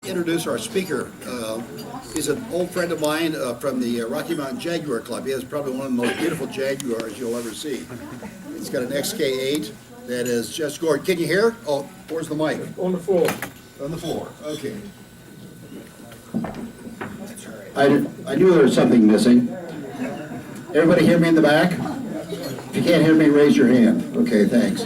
introduce our speaker. He's an old friend of mine from the Rocky Mountain Jaguar Club. He has probably one of the most beautiful Jaguars you'll ever see. He's got an XK8 that is just scored. Can you hear? Oh, where's the mic? On the floor. On the floor, okay. I knew there was something missing. Everybody hear me in the back? If you can't hear me, raise your hand. Okay, thanks.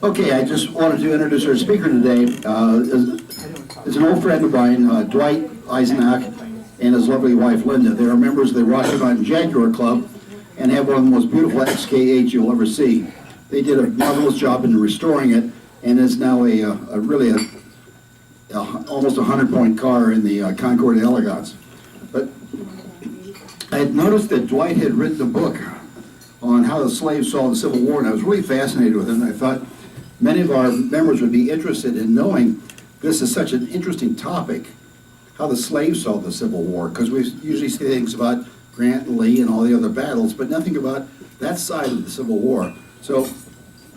Okay, I just wanted to introduce our speaker today. Is an old friend of mine, Dwight Eisenach, and his lovely wife, Linda. They are members of the Rocky Mountain Jaguar Club and have one of the most beautiful XK8s you'll ever see. They did a marvelous job in restoring it, and it's now really almost a 100-point car in the Concord Elegance. But I had noticed that Dwight had written a book on how the slaves saw the Civil War, and I was really fascinated with it, and I thought many of our members would be interested in knowing this is such an interesting topic, how the slaves saw the Civil War, because we usually see things about Grant and Lee and all the other battles, but nothing about that side of the Civil War. So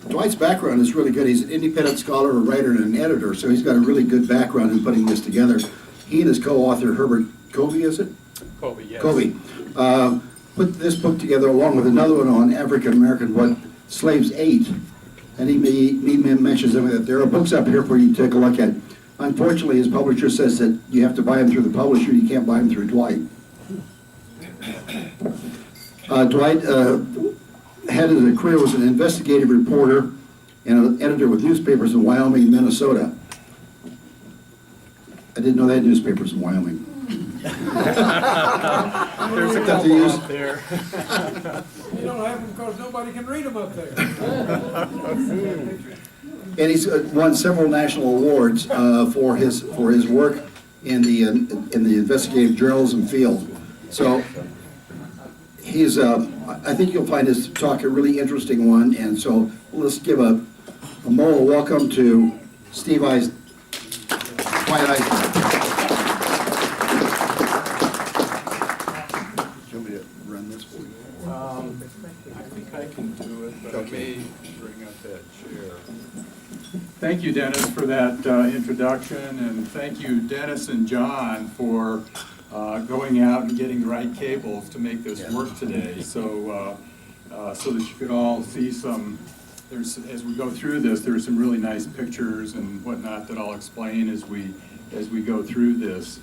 Dwight's background is really good. He's an independent scholar, a writer, and an editor, so he's got a really good background in putting this together. He and his co-author, Herbert Covey, is it? Covey, yes. Covey, put this book together along with another one on African American, what slaves ate. And he mentions that there are books up here for you to take a look at. Unfortunately, his publisher says that you have to buy them through the publisher. You can't buy them through Dwight. Dwight had his career as an investigative reporter and an editor with newspapers in Wyoming and Minnesota. I didn't know they had newspapers in Wyoming. There's a couple out there. You don't have them because nobody can read them up there. And he's won several national awards for his work in the investigative journalism field. So he's I think you'll find his talk a really interesting one. And so let's give a moral welcome to Steve Dwight Eisenach. I think I can do it, but I may bring up that chair. Thank you, Dennis, for that introduction, and thank you, Dennis and John, for going out and getting the right cables to make this work today. So, so that you could all see some. As we go through this, there's some really nice pictures and whatnot that I'll explain as we go through this.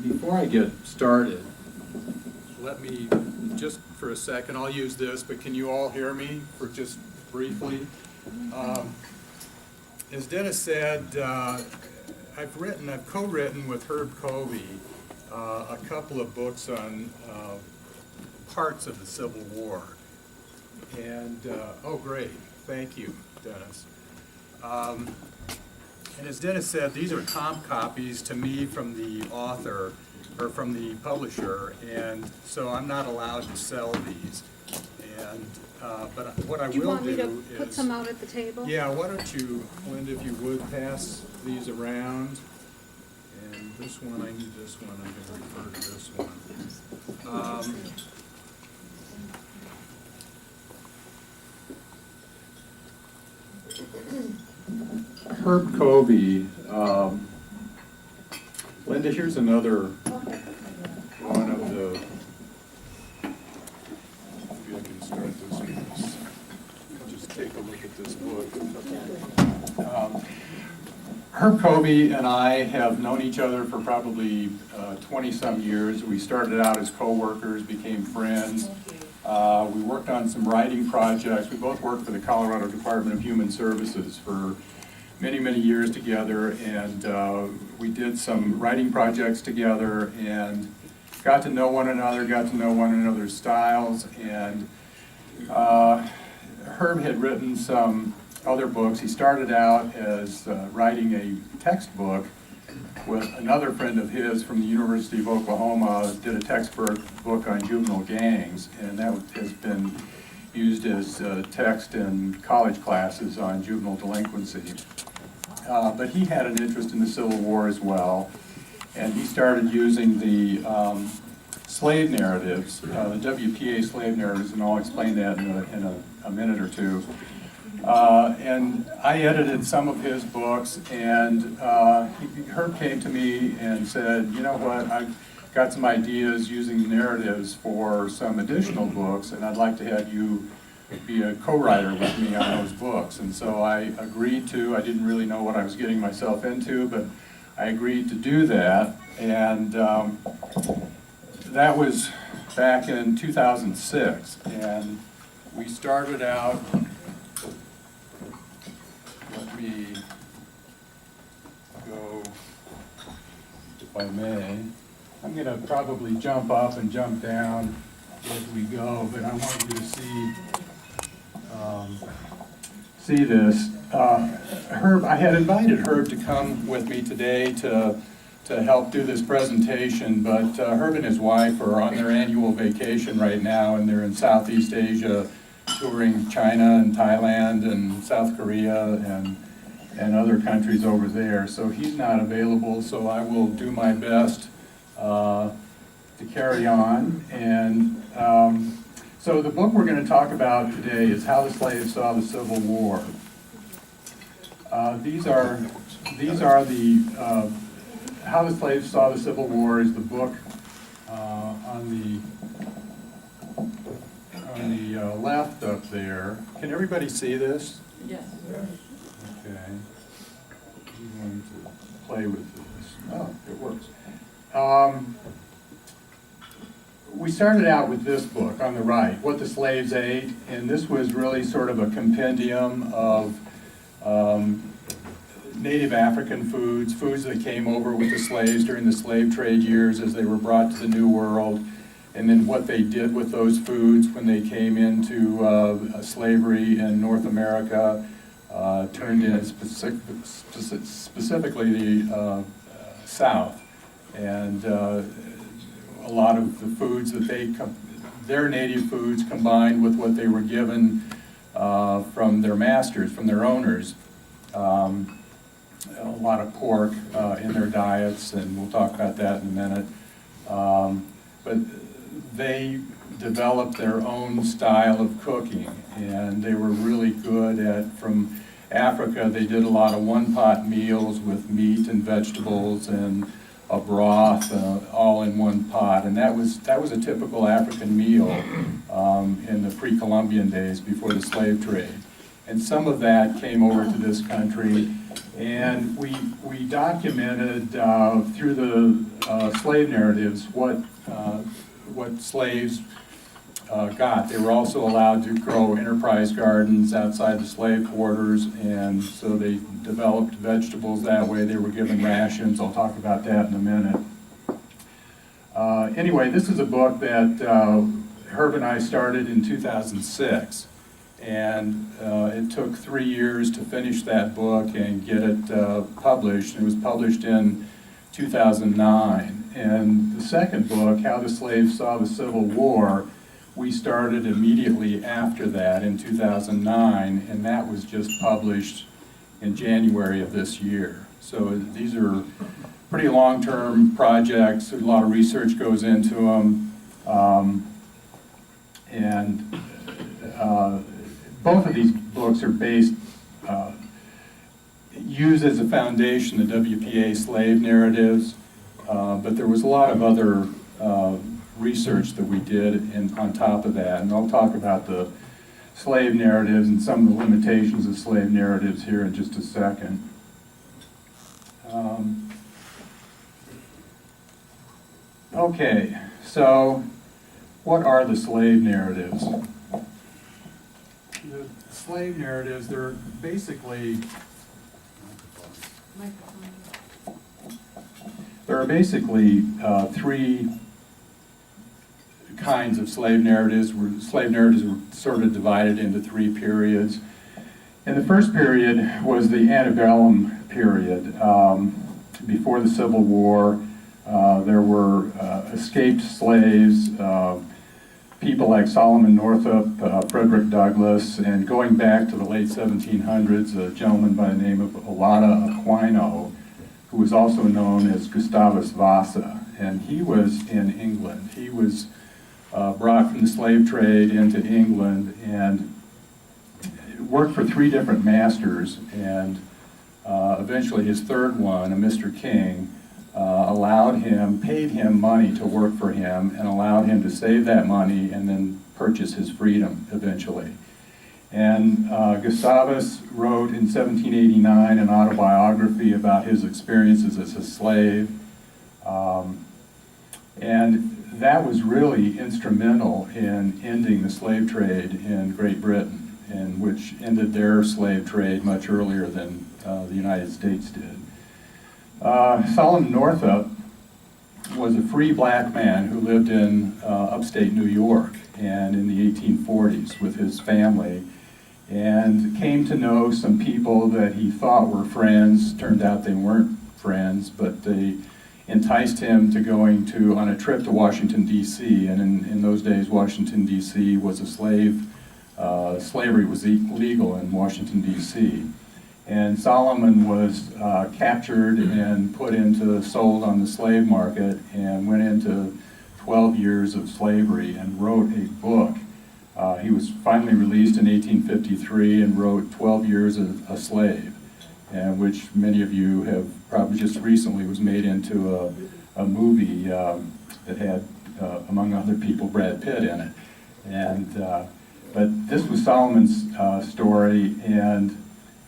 Before I get started, let me just for a second, I'll use this, but can you all hear me for just briefly? As Dennis said, I've co-written with Herb Covey a couple of books on parts of the Civil War. And, oh great, thank you, Dennis. And as Dennis said, these are comp copies to me from the author, or from the publisher, and so I'm not allowed to sell these. And but what I will do is... Do you want me to put some out at the table? Yeah, why don't you, Linda, if you would, pass these around. And this one, I need this one, I'm going to refer to this one. Herb Covey. Linda, here's another one of the, maybe I can start this one. Just take a look at this book. Herb Covey and I have known each other for probably 20-some years. We started out as co-workers, became friends. We worked on some writing projects. We both worked for the Colorado Department of Human Services for many, many years together, and we did some writing projects together and got to know one another, got to know one another's styles, and Herb had written some other books. He started out as writing a textbook with another friend of his from the University of Oklahoma, did a textbook on juvenile gangs, and that has been used as text in college classes on juvenile delinquency. But he had an interest in the Civil War as well, and he started using the slave narratives, the WPA slave narratives, and I'll explain that in a minute or two. And I edited some of his books, and Herb came to me and said, you know what, I've got some ideas using narratives for some additional books, and I'd like to have you be a co-writer with me on those books. And so I agreed to. I didn't really know what I was getting myself into, but I agreed to do that. And that was back in 2006. And we started out, let me go, if I may. I'm going to probably jump up and jump down as we go, but I want you to see this. Herb, I had invited Herb to come with me today to help do this presentation, but Herb and his wife are on their annual vacation right now, and they're in Southeast Asia touring China and Thailand and South Korea and other countries over there. So he's not available, so I will do my best to carry on. And so the book we're going to talk about today is How the Slaves Saw the Civil War. These are the How the Slaves Saw the Civil War is the book on the left up there. Can everybody see this? Yes. Okay. I'm going to play with this. Oh, it works. We started out with this book on the right, What the Slaves Ate, and this was really sort of a compendium of native African foods that came over with the slaves during the slave trade years as they were brought to the New World, and then what they did with those foods when they came into slavery in North America, turned in specifically the South, and a lot of the foods that their native foods combined with what they were given from their masters, from their owners. A lot of pork in their diets, and we'll talk about that in a minute. But they developed their own style of cooking, and they were really good at, from Africa, they did a lot of one-pot meals with meat and vegetables and a broth all in one pot, and that was a typical African meal in the pre-Columbian days before the slave trade. And some of that came over to this country, and we documented through the slave narratives what slaves got. They were also allowed to grow enterprise gardens outside the slave quarters, and so they developed vegetables that way. They were given rations. I'll talk about that in a minute. Anyway, this is a book that Herb and I started in 2006, and it took 3 years to finish that book and get it published. It was published in 2009. And the second book, How the Slaves Saw the Civil War, we started immediately after that in 2009, and that was just published in January of this year. So these are pretty long-term projects. A lot of research goes into them. Both of these books are based, used as a foundation, the WPA slave narratives, but there was a lot of other research that we did on top of that, and I'll talk about the slave narratives and some of the limitations of slave narratives here in just a second. Okay, so what are the slave narratives? The slave narratives, they're basically three kinds of slave narratives. Slave narratives were sort of divided into three periods. And the first period was the antebellum period. Before the Civil War, there were escaped slaves, people like Solomon Northup, Frederick Douglass, and going back to the late 1700s, a gentleman by the name of Olaudah Aquino, who was also known as Gustavus Vassa. and he was in England. He was brought from the slave trade into England and worked for 3 different masters, and eventually his third one, a Mr. King, paid him money to work for him and allowed him to save that money and then purchase his freedom eventually. And Gustavus wrote in 1789 an autobiography about his experiences as a slave. And that was really instrumental in ending the slave trade in Great Britain, and which ended their slave trade much earlier than the United States did. Solomon Northup was a free black man who lived in upstate New York and in the 1840s with his family, and came to know some people that he thought were friends. Turned out they weren't friends, but they enticed him to going on a trip to Washington, D.C., and in those days, Washington, D.C. was a slavery was legal in Washington, D.C., and Solomon was captured and sold on the slave market, and went into 12 years of slavery and wrote a book. He was finally released in 1853 and wrote 12 Years a Slave, and which many of you have probably just recently was made into a movie that had, among other people, Brad Pitt in it. But this was Solomon's story, and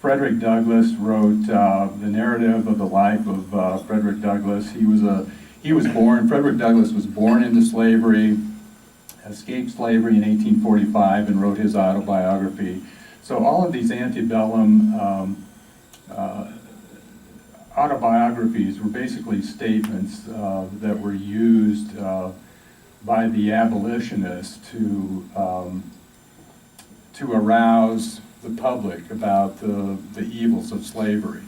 Frederick Douglass wrote the narrative of the life of Frederick Douglass. Frederick Douglass was born into slavery, escaped slavery in 1845, and wrote his autobiography. So all of these antebellum autobiographies were basically statements that were used by the abolitionists to arouse the public about the evils of slavery.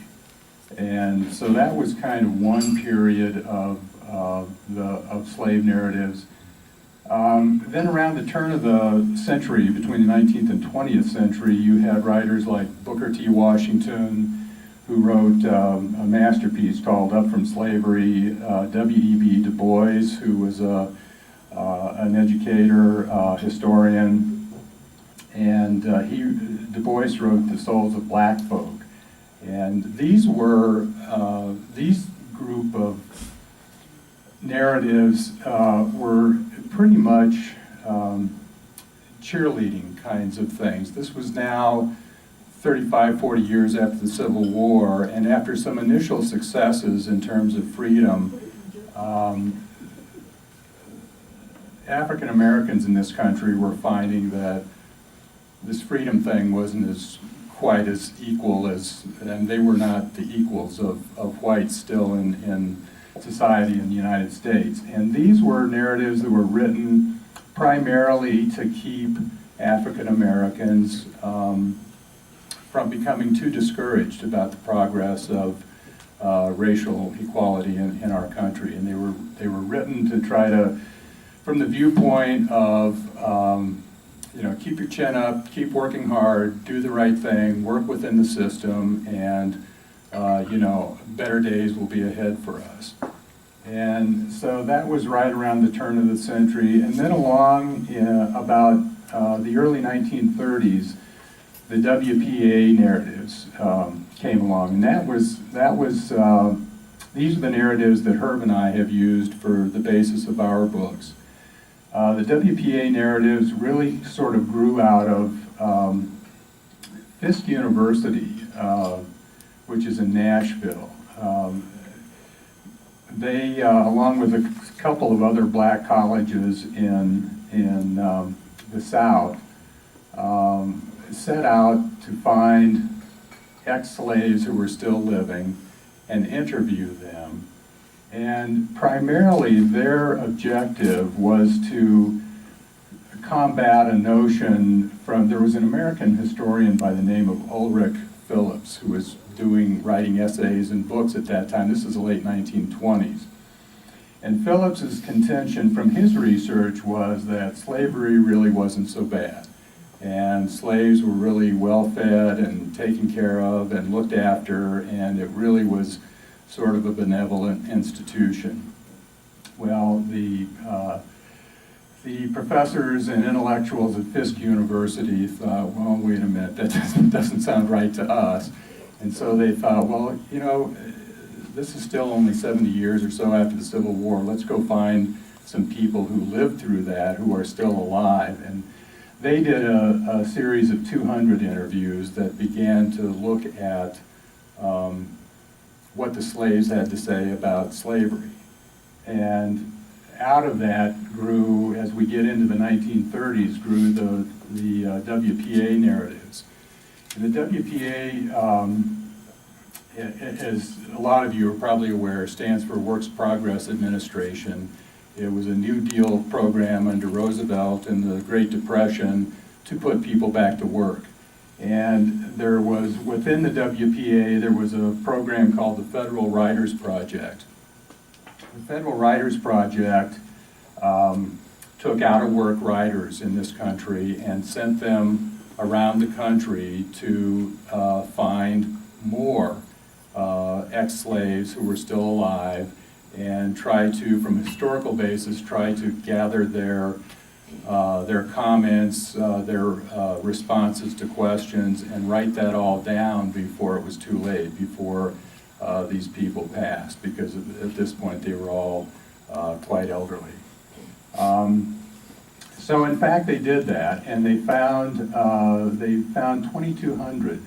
And so that was kind of one period of slave narratives. Then around the turn of the century, between the 19th and 20th century, you had writers like Booker T. Washington, who wrote a masterpiece called Up from Slavery, W.E.B. Du Bois, who was an educator, historian, and Du Bois wrote The Souls of Black Folk. And these group of narratives were pretty much cheerleading kinds of things. This was now 35, 40 years after the Civil War, and after some initial successes in terms of freedom, African Americans in this country were finding that this freedom thing wasn't quite as equal and they were not the equals of whites still in society in the United States. And these were narratives that were written primarily to keep African Americans from becoming too discouraged about the progress of racial equality in our country. And they were written to try to, from the viewpoint of keep your chin up, keep working hard, do the right thing, work within the system, and better days will be ahead for us. And so that was right around the turn of the century. And then along about the early 1930s, the WPA narratives came along. And these are the narratives that Herb and I have used for the basis of our books. The WPA narratives really sort of grew out of Fisk University, which is in Nashville. They, along with a couple of other black colleges in the South, set out to find ex-slaves who were still living and interview them. And primarily their objective was to combat a notion there was an American historian by the name of Ulrich Phillips who was writing essays and books at that time. This is the late 1920s. And Phillips's contention from his research was that slavery really wasn't so bad. And slaves were really well fed and taken care of and looked after, and it really was sort of a benevolent institution. Well, the professors and intellectuals at Fisk University thought, well, wait a minute, that doesn't sound right to us. And so they thought, well, you know, this is still only 70 years or so after the Civil War. Let's go find some people who lived through that, who are still alive. And they did a series of 200 interviews that began to look at what the slaves had to say about slavery. And out of that grew, as we get into the 1930s, grew the WPA narratives. And the WPA, as a lot of you are probably aware, stands for Works Progress Administration. It was a New Deal program under Roosevelt in the Great Depression to put people back to work. And there was, within the WPA, there was a program called the Federal Writers Project. The Federal Writers Project took out-of-work writers in this country and sent them around the country to find more ex-slaves who were still alive and try to, from a historical basis, try to gather their comments, their responses to questions, and write that all down before it was too late, before these people passed, because at this point they were all quite elderly. So in fact they did that, and they found 2,200,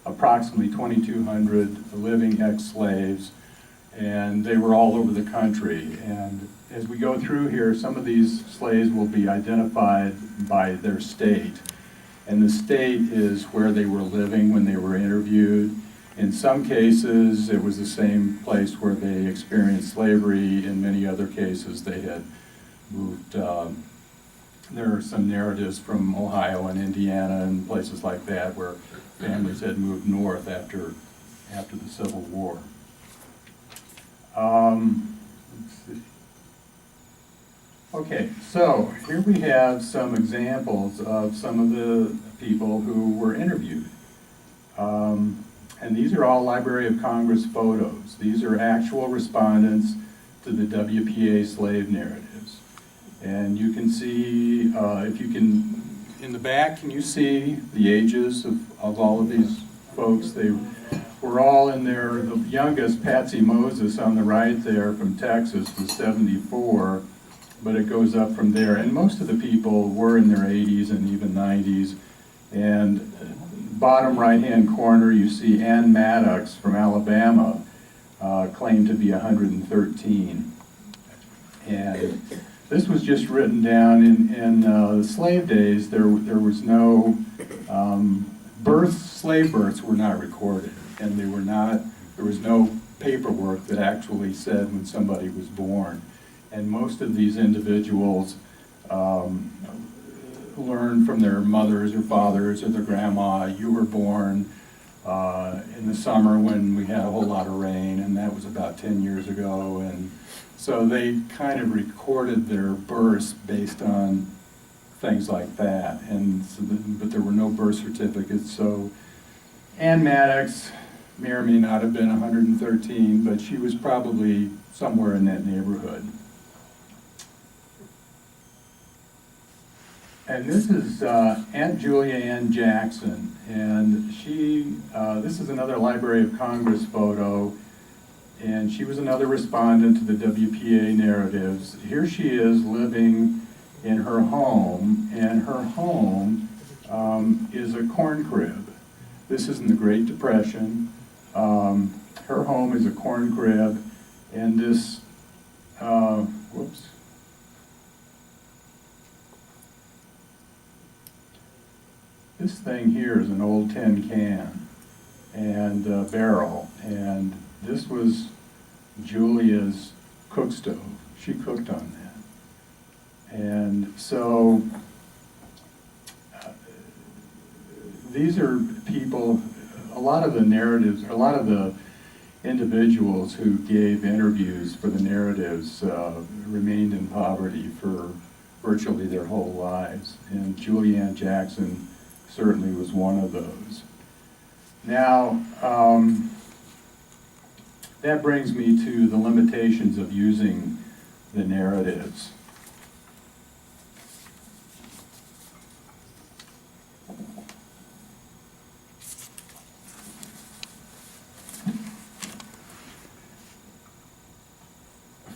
approximately 2,200 living ex-slaves, and they were all over the country. And as we go through here, some of these slaves will be identified by their state, and the state is where they were living when they were interviewed. In some cases, it was the same place where they experienced slavery. In many other cases, they had moved. There are some narratives from Ohio and Indiana and places like that where families had moved north after the Civil War. Let's see. Okay, so here we have some examples of some of the people who were interviewed. And these are all Library of Congress photos. These are actual respondents to the WPA slave narratives. And you can see, if you can, in the back, can you see the ages of all of these folks? They were all in their, the youngest, Patsy Moses on the right there from Texas, was 74, but it goes up from there. And most of the people were in their 80s and even 90s. And bottom right-hand corner, you see Ann Maddox from Alabama, claimed to be 113. And this was just written down in the slave days. There was no slave births were not recorded, and there was no paperwork that actually said when somebody was born. And most of these individuals learned from their mothers or fathers or their grandma, you were born in the summer when we had a whole lot of rain, and that was about 10 years ago. And so they kind of recorded their births based on things like that. And so but there were no birth certificates. So Ann Maddox may or may not have been 113, but she was probably somewhere in that neighborhood. And this is Aunt Julia Ann Jackson, and she, this is another Library of Congress photo, and she was another respondent to the WPA narratives. Here she is living in her home, and her home is a corn crib. This is in the Great Depression. Her home is a corn crib, and this, whoops. This thing here is an old tin can and barrel, and this was Julia's cook stove. She cooked on that. And so these are people, a lot of the narratives, a lot of the individuals who gave interviews for the narratives remained in poverty for virtually their whole lives. And Julia Ann Jackson certainly was one of those. Now, that brings me to the limitations of using the narratives.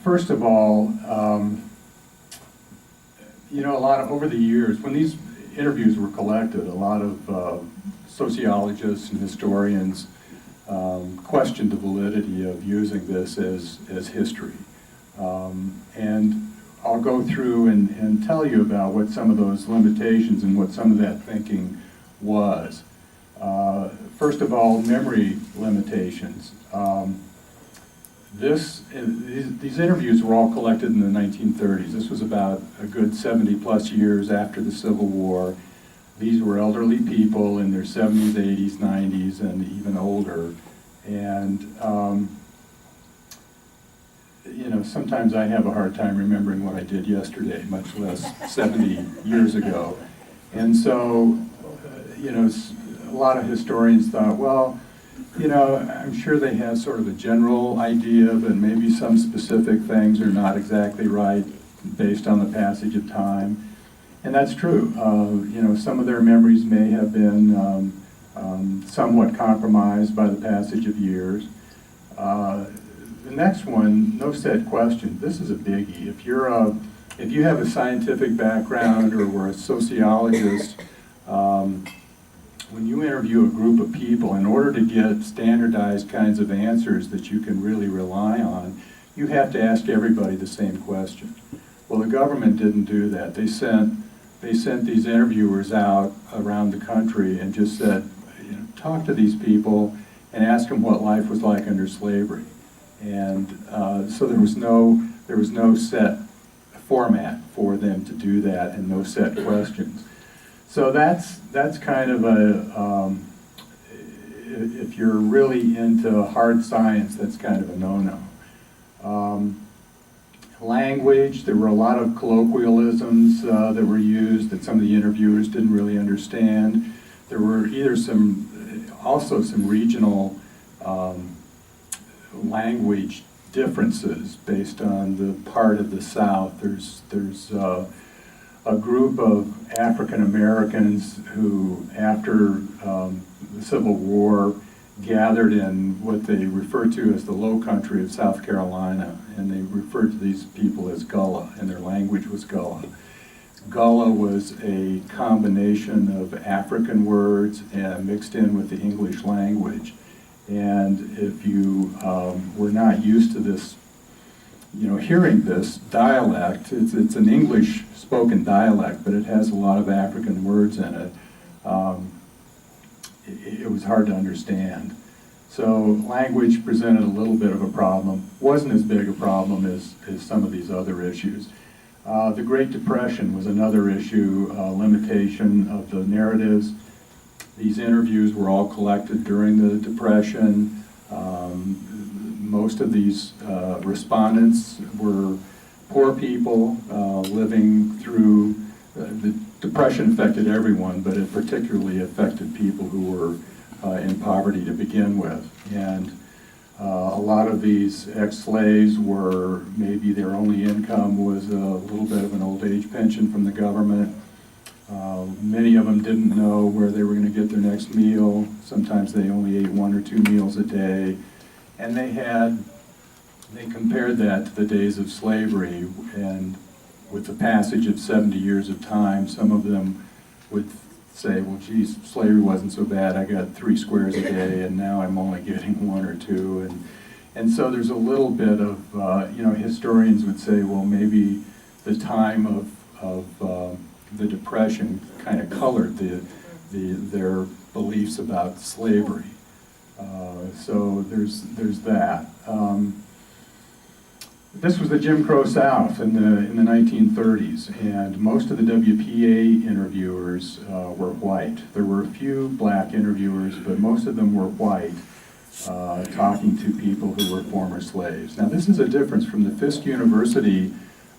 First of all, you know, over the years, when these interviews were collected, a lot of sociologists and historians questioned the validity of using this as history. And I'll go through and tell you about what some of those limitations and what some of that thinking was. First of all, memory limitations. These interviews were all collected in the 1930s. This was about a good 70-plus years after the Civil War. These were elderly people in their 70s, 80s, 90s, and even older. And, you know, sometimes I have a hard time remembering what I did yesterday, much less 70 years ago. And so, you know, a lot of historians thought, well, you know, I'm sure they have sort of a general idea, but maybe some specific things are not exactly right based on the passage of time. And that's true. You know, some of their memories may have been somewhat compromised by the passage of years. The next one, no set question. This is a biggie. If you have a scientific background or were a sociologist, when you interview a group of people, in order to get standardized kinds of answers that you can really rely on, you have to ask everybody the same question. Well, the government didn't do that. They sent these interviewers out around the country and just said, you know, talk to these people and ask them what life was like under slavery. And so there was no set format for them to do that and no set questions. So that's kind of a, if you're really into hard science, that's kind of a no-no. Language, there were a lot of colloquialisms that were used that some of the interviewers didn't really understand. There were also some regional language differences based on the part of the South. There's a group of African Americans who, after the Civil War, gathered in what they refer to as the Low Country of South Carolina, and they referred to these people as Gullah, and their language was Gullah. Gullah was a combination of African words and mixed in with the English language. And if you were not used to this, you know, hearing this dialect, it's an English spoken dialect, but it has a lot of African words in it. It was hard to understand. So language presented a little bit of a problem. Wasn't as big a problem as some of these other issues. The Great Depression was another issue, limitation of the narratives. These interviews were all collected during the Depression. Most of these respondents were poor people living through, the Depression affected everyone, but it particularly affected people who were in poverty to begin with. And a lot of these ex-slaves were, maybe their only income was a little bit of an old age pension from the government. Many of them didn't know where they were going to get their next meal. Sometimes they only ate 1 or 2 meals a day. And they compared that to the days of slavery, and with the passage of 70 years of time, some of them would say, well, geez, slavery wasn't so bad. I got 3 squares a day, and now I'm only getting 1 or 2. And so there's a little bit of, you know, historians would say, well, maybe the time of the Depression kind of colored their beliefs about slavery. So there's that. This was the Jim Crow South in the 1930s, and most of the WPA interviewers were white. There were a few black interviewers, but most of them were white, talking to people who were former slaves. Now this is a difference from the Fisk University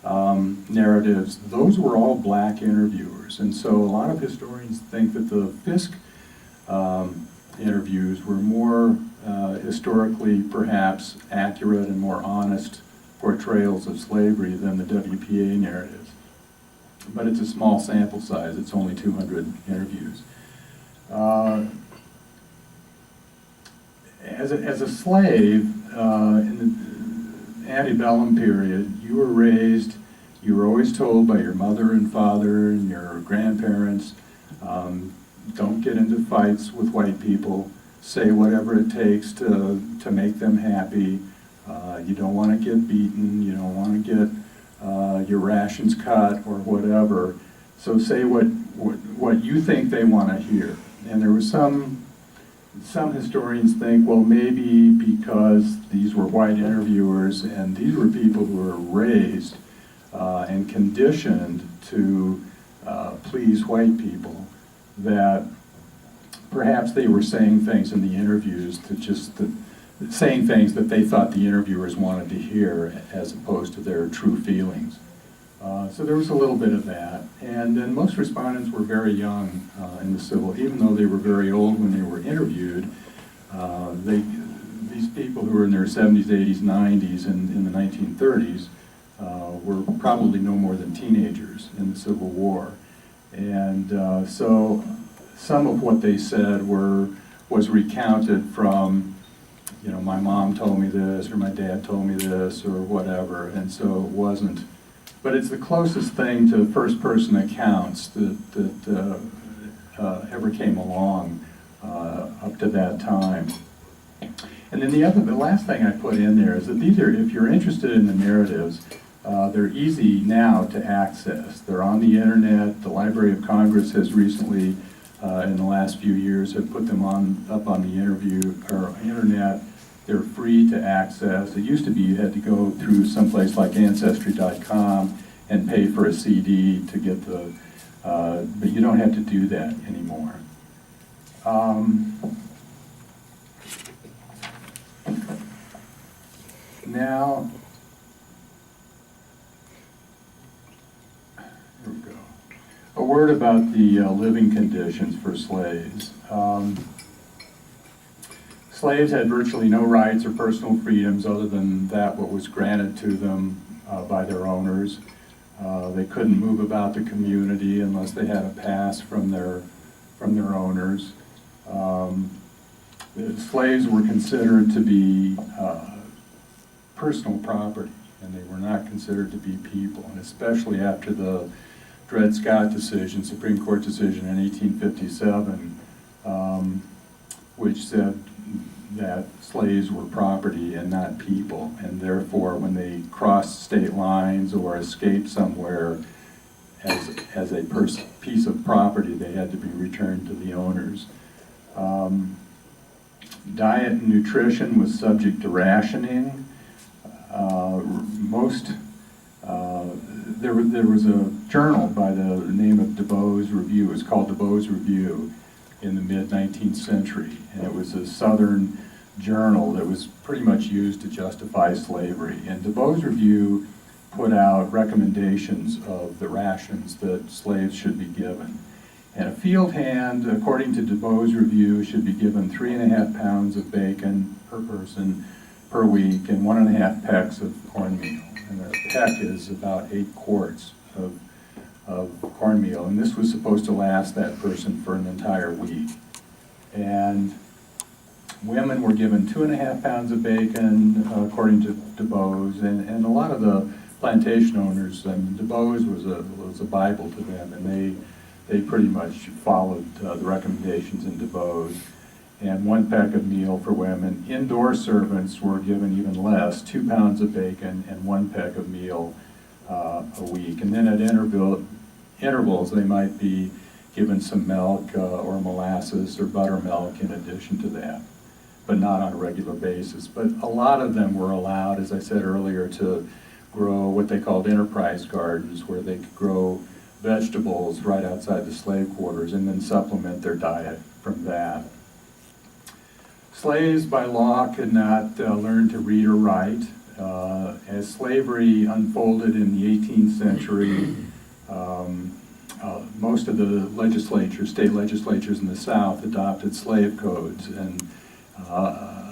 narratives. Those were all black interviewers, and so a lot of historians think that the Fisk interviews were more historically perhaps accurate and more honest portrayals of slavery than the WPA narratives. But it's a small sample size. It's only 200 interviews. As a slave, in the antebellum period, you were always told by your mother and father and your grandparents, don't get into fights with white people, say whatever it takes to make them happy. You don't want to get beaten, you don't want to get your rations cut or whatever. So say what you think they want to hear. And there was some historians think, well, maybe because these were white interviewers and these were people who were raised and conditioned to please white people, that perhaps they were saying things in the interviews saying things that they thought the interviewers wanted to hear as opposed to their true feelings. So there was a little bit of that. And then most respondents were very young in the civil, even though they were very old when they were interviewed. These people who were in their 70s, 80s, 90s, and in the 1930s were probably no more than teenagers in the Civil War. And so some of what they said was recounted from, you know, my mom told me this, or my dad told me this, or whatever, and so it wasn't. But it's the closest thing to first-person accounts that ever came along up to that time. And then the last thing I put in there is that these are, if you're interested in the narratives, they're easy now to access. They're on the internet. The Library of Congress has recently, in the last few years, have put them up on the internet. They're free to access. It used to be you had to go through someplace like Ancestry.com and pay for a CD to get the, but you don't have to do that anymore. Now, here we go. A word about the living conditions for slaves. Slaves had virtually no rights or personal freedoms other than that what was granted to them by their owners. They couldn't move about the community unless they had a pass from their owners. The slaves were considered to be personal property, and they were not considered to be people, and especially after the Dred Scott decision, Supreme Court decision in 1857, which said that slaves were property and not people, and therefore when they crossed state lines or escaped somewhere as a piece of property, they had to be returned to the owners. Diet and nutrition was subject to rationing. There was a journal by the name of DeBow's Review. It was called DeBow's Review in the mid-19th century, and it was a Southern journal that was pretty much used to justify slavery. And DeBow's Review put out recommendations of the rations that slaves should be given. And a field hand, according to DeBow's Review, should be given 3.5 pounds of bacon per person per week and 1.5 pecks of cornmeal. And a peck is about 8 quarts of cornmeal. And this was supposed to last that person for an entire week. And women were given 2.5 pounds of bacon, according to DeBow's, and a lot of the plantation owners, DeBow's was a Bible to them, and they pretty much followed the recommendations in DeBow's. And 1 peck of meal for women. Indoor servants were given even less, 2 pounds of bacon and 1 peck of meal a week. And then at intervals, they might be given some milk or molasses or buttermilk in addition to that, but not on a regular basis. But a lot of them were allowed, as I said earlier, to grow what they called enterprise gardens, where they could grow vegetables right outside the slave quarters and then supplement their diet from that. Slaves by law could not learn to read or write. As slavery unfolded in the 18th century, most of the state legislatures in the South adopted slave codes, and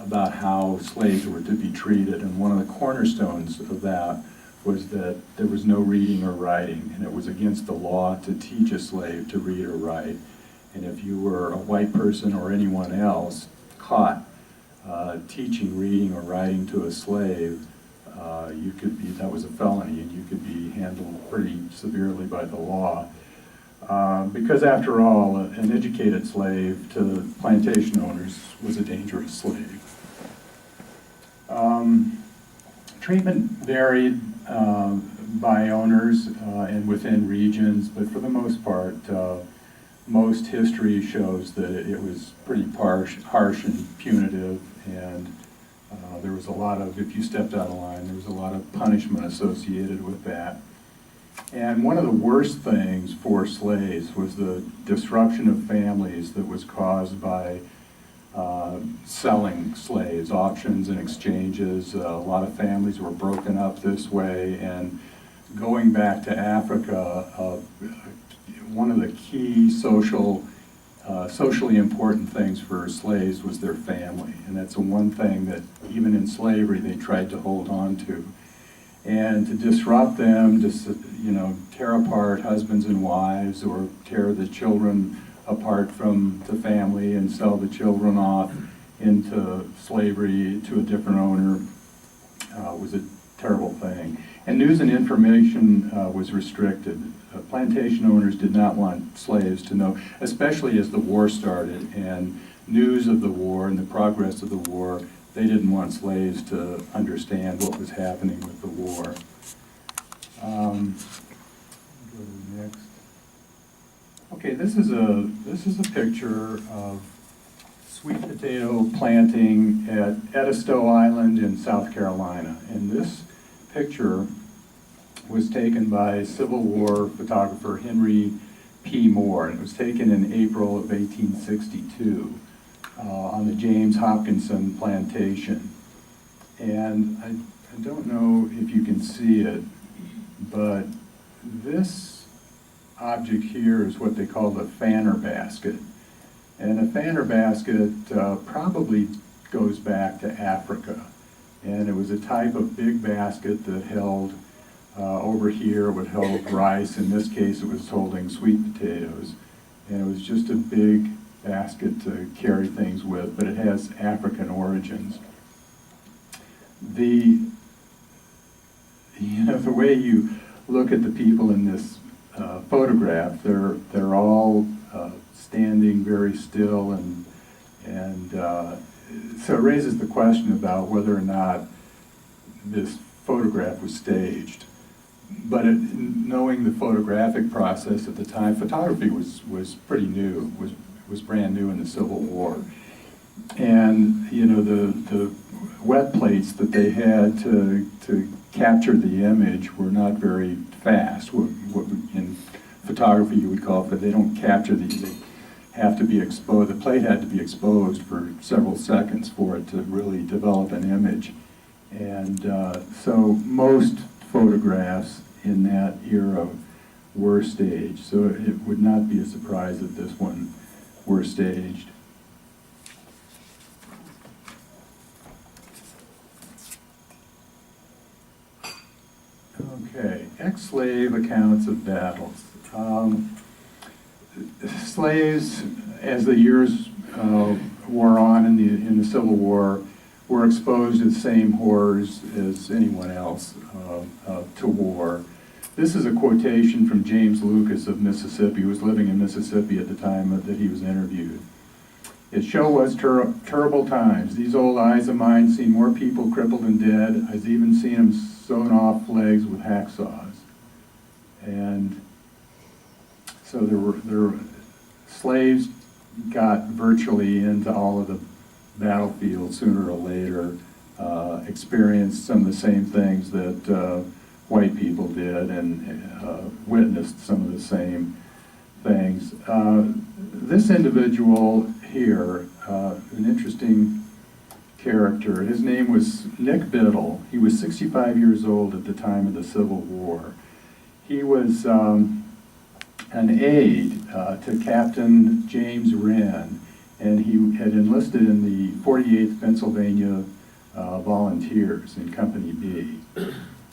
about how slaves were to be treated, and one of the cornerstones of that was that there was no reading or writing, and it was against the law to teach a slave to read or write. And if you were a white person or anyone else caught teaching reading or writing to a slave, you could be, that was a felony, and you could be handled pretty severely by the law. Because after all, an educated slave to plantation owners was a dangerous slave. Treatment varied by owners and within regions, but for the most part, most history shows that it was pretty harsh and punitive, and there was a lot of, if you stepped out of line, there was a lot of punishment associated with that. And one of the worst things for slaves was the disruption of families that was caused by selling slaves, auctions and exchanges. A lot of families were broken up this way, and going back to Africa, one of the key socially important things for slaves was their family, and that's the one thing that even in slavery they tried to hold on to. And to disrupt them, to tear apart husbands and wives, or tear the children apart from the family and sell the children off into slavery to a different owner, was a terrible thing. And news and information was restricted. Plantation owners did not want slaves to know, especially as the war started, and news of the war and the progress of the war, they didn't want slaves to understand what was happening with the war. Go to next. Okay, this is a picture of sweet potato planting at Edisto Island in South Carolina, and this picture was taken by Civil War photographer Henry P. Moore, and it was taken in April of 1862 on the James Hopkinson plantation. And I don't know if you can see it, but this object here is what they call the fanner basket. And a fanner basket probably goes back to Africa. And it was a type of big basket that held, over here, it would hold rice. In this case, it was holding sweet potatoes. And it was just a big basket to carry things with, but it has African origins. The way you look at the people in this photograph, they're all standing very still, and so it raises the question about whether or not this photograph was staged. But knowing the photographic process at the time, photography was pretty new, was brand new in the Civil War. And the wet plates that they had to capture the image were not very fast. What in photography you would call, but they don't capture these. They have to be exposed. The plate had to be exposed for several seconds for it to really develop an image. And so most photographs in that era were staged. So it would not be a surprise that this one were staged. Okay, ex-slave accounts of battles. Slaves, as the years wore on in the Civil War, were exposed to the same horrors as anyone else to war. This is a quotation from James Lucas of Mississippi, who was living in Mississippi at the time that he was interviewed. "It sure was terrible times. These old eyes of mine seen more people crippled and dead. I've even seen them sewn off legs with hacksaws." And so slaves got virtually into all of the battlefields sooner or later, experienced some of the same things that white people did, and witnessed some of the same things. This individual here, an interesting character, his name was Nick Biddle. He was 65 years old at the time of the Civil War. He was an aide to Captain James Wren and he had enlisted in the 48th Pennsylvania Volunteers in Company B.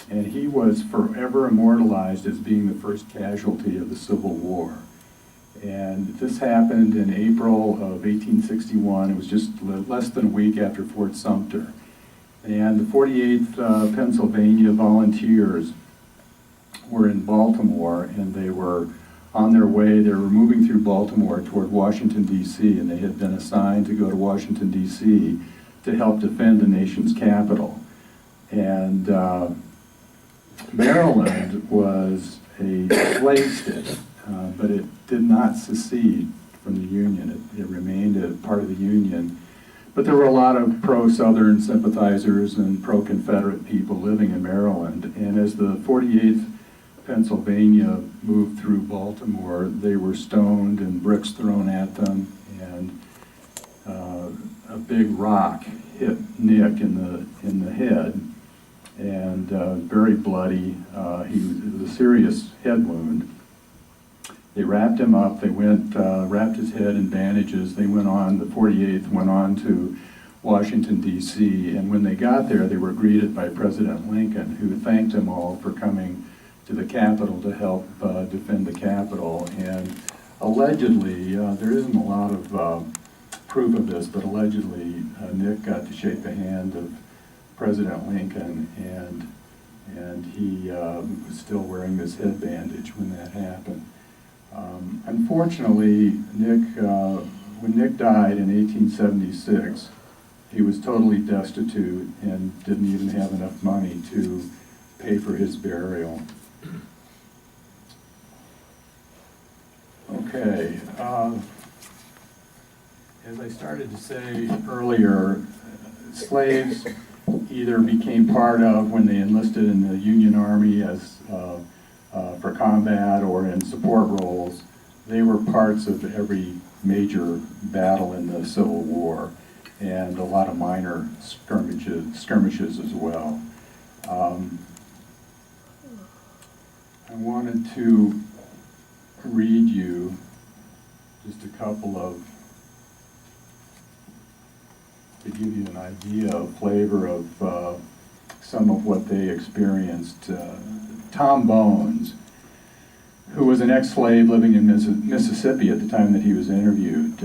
And he was forever immortalized as being the first casualty of the Civil War. And this happened in April of 1861. It was just less than a week after Fort Sumter. And the 48th Pennsylvania Volunteers were in Baltimore, and they were on their way. They were moving through Baltimore toward Washington, D.C., and they had been assigned to go to Washington, D.C. to help defend the nation's capital. And Maryland was a slave state, but it did not secede from the Union. It remained a part of the Union. But there were a lot of pro-Southern sympathizers and pro-Confederate people living in Maryland. And as the 48th Pennsylvania moved through Baltimore, they were stoned and bricks thrown at them, and a big rock hit Nick in the head, and very bloody. It was a serious head wound. They wrapped him up. They wrapped his head in bandages. They went on, the 48th went on to Washington, D.C., and when they got there, they were greeted by President Lincoln, who thanked them all for coming to the Capitol to help defend the Capitol. And allegedly, there isn't a lot of proof of this, but allegedly Nick got to shake the hand of President Lincoln, and he was still wearing this head bandage when that happened. Unfortunately, when Nick died in 1876, he was totally destitute and didn't even have enough money to pay for his burial. Okay, as I started to say earlier, slaves either became part of when they enlisted in the Union Army as for combat or in support roles. They were parts of every major battle in the Civil War, and a lot of minor skirmishes as well. I wanted to read you just a couple of, to give you an idea of flavor of some of what they experienced. Tom Bones, who was an ex-slave living in Mississippi at the time that he was interviewed,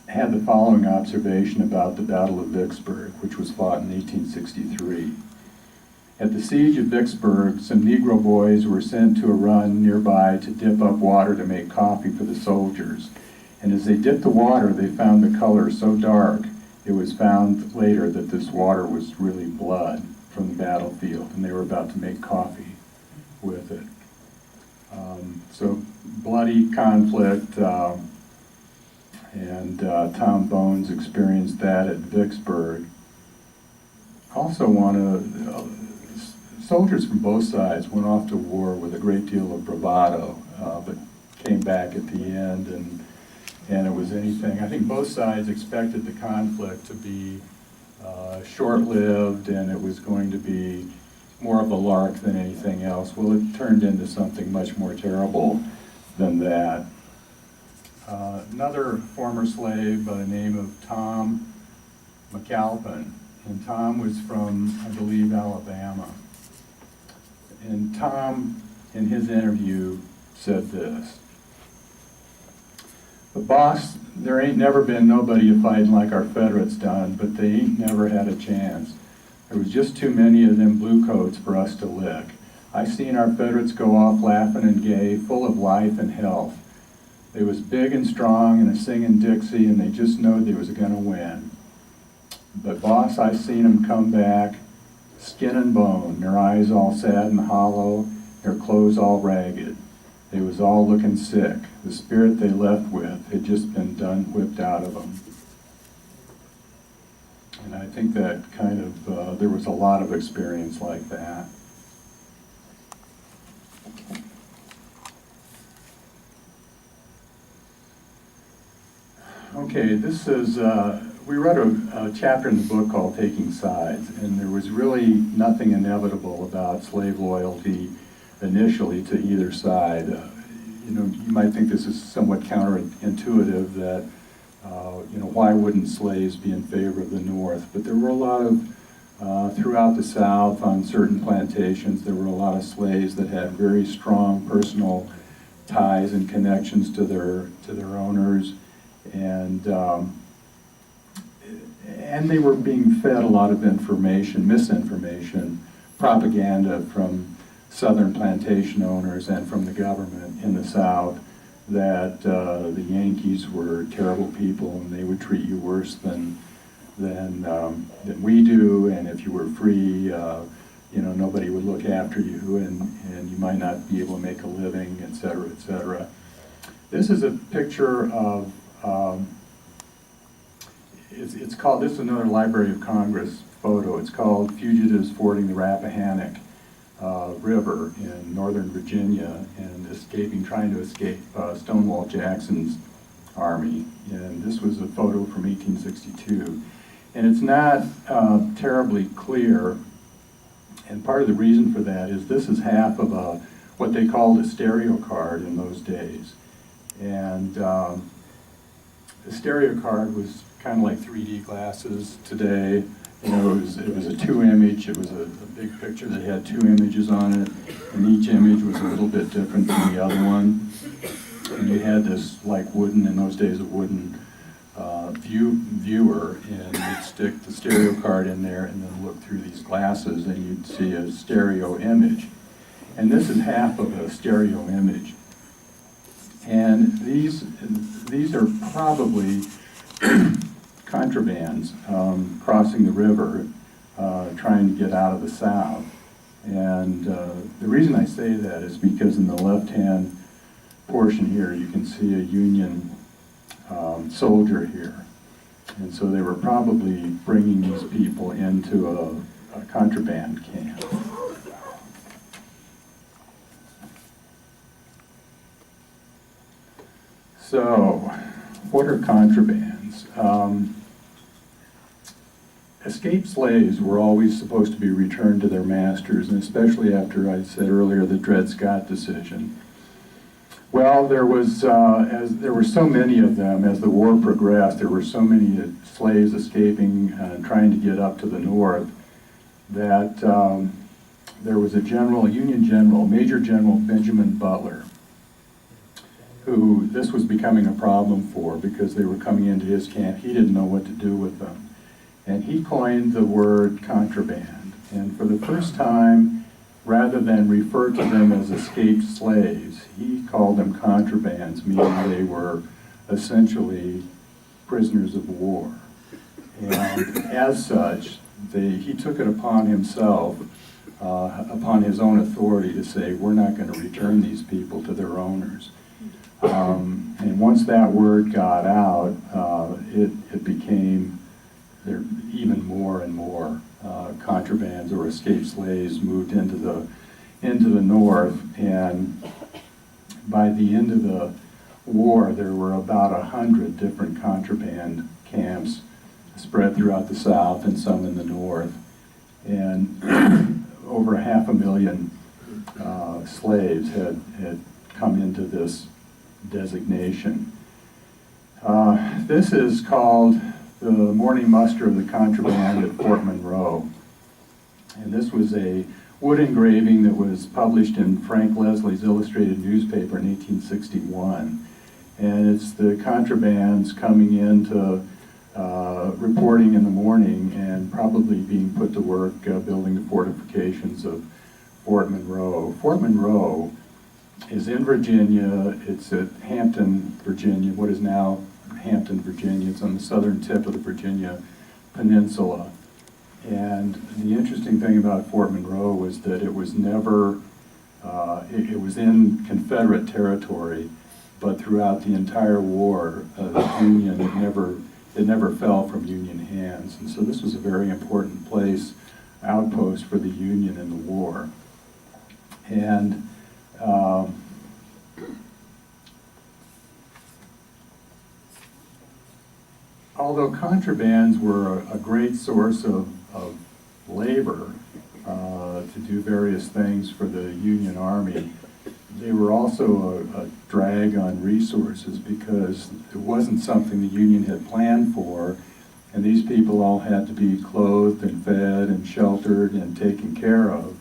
had the following observation about the Battle of Vicksburg, which was fought in 1863. At the siege of Vicksburg, some Negro boys were sent to a run nearby to dip up water to make coffee for the soldiers. And as they dipped the water, they found the color so dark, it was found later that this water was really blood from the battlefield, and they were about to make coffee with it. So bloody conflict, and Tom Bones experienced that at Vicksburg. Also soldiers from both sides went off to war with a great deal of bravado, but came back at the end, and it was anything. I think both sides expected the conflict to be short-lived, and it was going to be more of a lark than anything else. Well, it turned into something much more terrible than that. Another former slave by the name of Tom McAlpin, and Tom was from, I believe, Alabama. And Tom, in his interview, said this: "But boss, there ain't never been nobody a-fighting like our Federates done, but they ain't never had a chance. There was just too many of them bluecoats for us to lick. I seen our Federates go off laughing and gay, full of life and health. They was big and strong and a-singing Dixie, and they just knowed they was gonna win. But boss, I seen 'em come back, skin and bone, their eyes all sad and hollow, their clothes all ragged. They was all looking sick. The spirit they left with had just been done whipped out of them." And I think that kind of, there was a lot of experience like that. Okay, this is, we read a chapter in the book called Taking Sides, and there was really nothing inevitable about slave loyalty initially to either side. You know, you might think this is somewhat counterintuitive, that why wouldn't slaves be in favor of the North? But there were a lot of, throughout the South on certain plantations, there were a lot of slaves that had very strong personal ties and connections to their owners, and they were being fed a lot of information, misinformation, propaganda from Southern plantation owners and from the government in the South that the Yankees were terrible people and they would treat you worse than we do, and if you were free, nobody would look after you, and you might not be able to make a living, et cetera, et cetera. This is a picture of, it's called, this is another Library of Congress photo. It's called Fugitives Fording the Rappahannock River in Northern Virginia and trying to escape Stonewall Jackson's army. And this was a photo from 1862. And it's not terribly clear, and part of the reason for that is this is half of what they called a stereo card in those days. And the stereo card was kind of like 3D glasses today. It was a two-image, it was a big picture that had two images on it, and each image was a little bit different from the other one. And you had this, like wooden, in those days, a wooden viewer, and you'd stick the stereo card in there and then look through these glasses and you'd see a stereo image. And this is half of a stereo image. And these are probably contrabands crossing the river, trying to get out of the South. And the reason I say that is because in the left-hand portion here, you can see a Union soldier here. And so they were probably bringing these people into a contraband camp. So, what are contrabands? Escaped slaves were always supposed to be returned to their masters, and especially after, I said earlier, the Dred Scott decision. Well, there were so many of them as the war progressed. There were so many slaves escaping and trying to get up to the north that there was a Union general, Major General Benjamin Butler, who this was becoming a problem for because they were coming into his camp. He didn't know what to do with them. And he coined the word contraband. And for the first time, rather than refer to them as escaped slaves, he called them contrabands, meaning they were essentially prisoners of war. And as such, he took it upon himself, upon his own authority, to say, we're not going to return these people to their owners. And once that word got out, it became there even more and more contrabands or escaped slaves moved into the north, and by the end of the war, there were about 100 different contraband camps spread throughout the South and some in the north, and over 500,000 slaves had come into this designation. This is called the morning muster of the contraband at Fort Monroe. And this was a wood engraving that was published in Frank Leslie's illustrated newspaper in 1861. And it's the contrabands coming into reporting in the morning and probably being put to work building the fortifications of Fort Monroe. Fort Monroe is in Virginia. It's at Hampton, Virginia, what is now Hampton, Virginia. It's on the southern tip of the Virginia Peninsula. And the interesting thing about Fort Monroe was that it was never, it was in Confederate territory, but throughout the entire war, the Union, it never fell from Union hands. And so this was a very important place, outpost for the Union in the war. And although contrabands were a great source of labor to do various things for the Union Army, they were also a drag on resources because it wasn't something the Union had planned for, and these people all had to be clothed and fed and sheltered and taken care of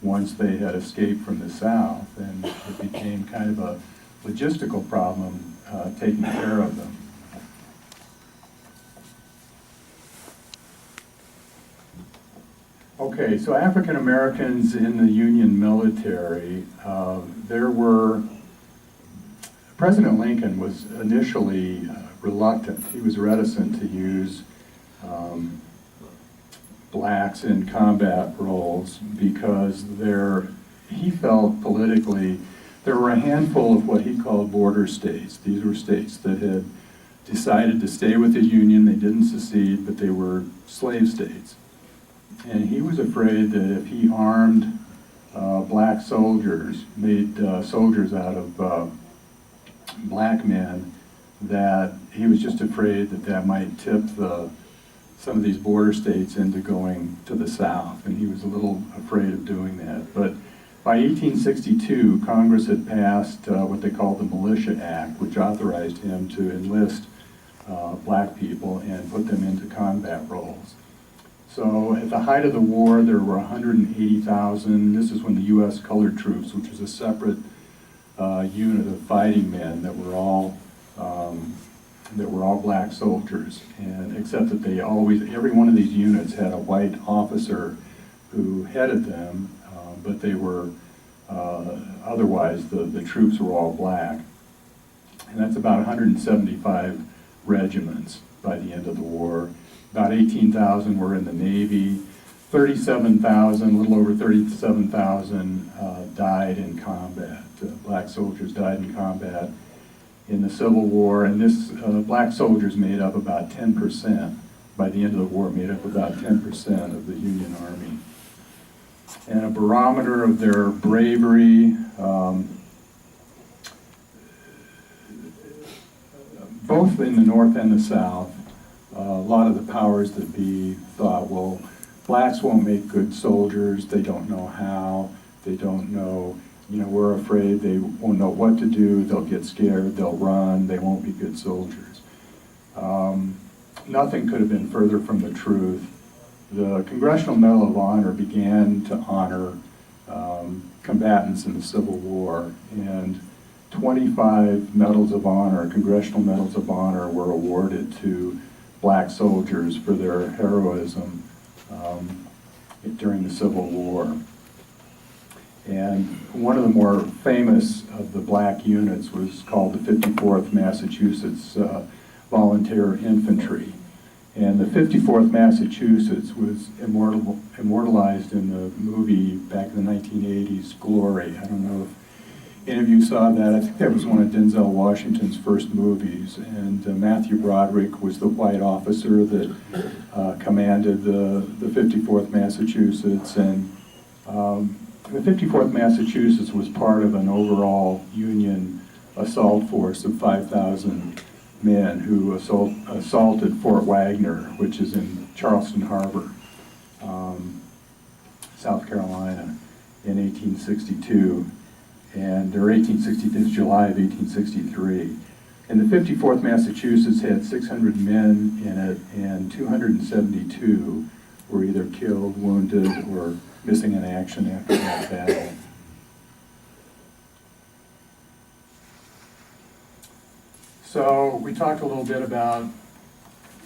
once they had escaped from the South, and it became kind of a logistical problem taking care of them. Okay, so African Americans in the Union military, President Lincoln was initially reluctant. He was reticent to use blacks in combat roles because he felt politically there were a handful of what he called border states. These were states that had decided to stay with the Union. They didn't secede, but they were slave states. And he was afraid that if he armed black soldiers, made soldiers out of black men, that he was just afraid that that might tip some of these border states into going to the South, and he was a little afraid of doing that. But by 1862, Congress had passed what they called the Militia Act, which authorized him to enlist black people and put them into combat roles. So at the height of the war, there were 180,000. This is when the U.S. colored troops, which was a separate unit of fighting men that were all black soldiers, and except that every one of these units had a white officer who headed them, but they were otherwise the troops were all black, and that's about 175 regiments by the end of the war. About 18,000 were in the Navy. 37,000, a little over 37,000 died in combat. Black soldiers died in combat in the Civil War, and this black soldiers made up about 10%. By the end of the war, made up about 10% of the Union Army. And a barometer of their bravery, both in the North and the South, a lot of the powers that be thought, well, blacks won't make good soldiers, they don't know how, they don't know, we're afraid, they won't know what to do, they'll get scared, they'll run, they won't be good soldiers. Nothing could have been further from the truth. The Congressional Medal of Honor began to honor combatants in the Civil War, and 25 medals of honor, Congressional Medals of Honor, were awarded to black soldiers for their heroism during the Civil War. And one of the more famous of the black units was called the 54th Massachusetts Volunteer Infantry. And the 54th Massachusetts was immortalized in the movie back in the 1980s, Glory. I don't know if any of you saw that. I think that was one of Denzel Washington's first movies, and Matthew Broderick was the white officer that commanded the 54th Massachusetts, and the 54th Massachusetts was part of an overall Union assault force of 5,000 men who assaulted Fort Wagner, which is in Charleston Harbor, South Carolina, in 1862. Or 1860, July of 1863. And the 54th Massachusetts had 600 men in it, and 272 were either killed, wounded, or missing in action after that battle. So we talked a little bit about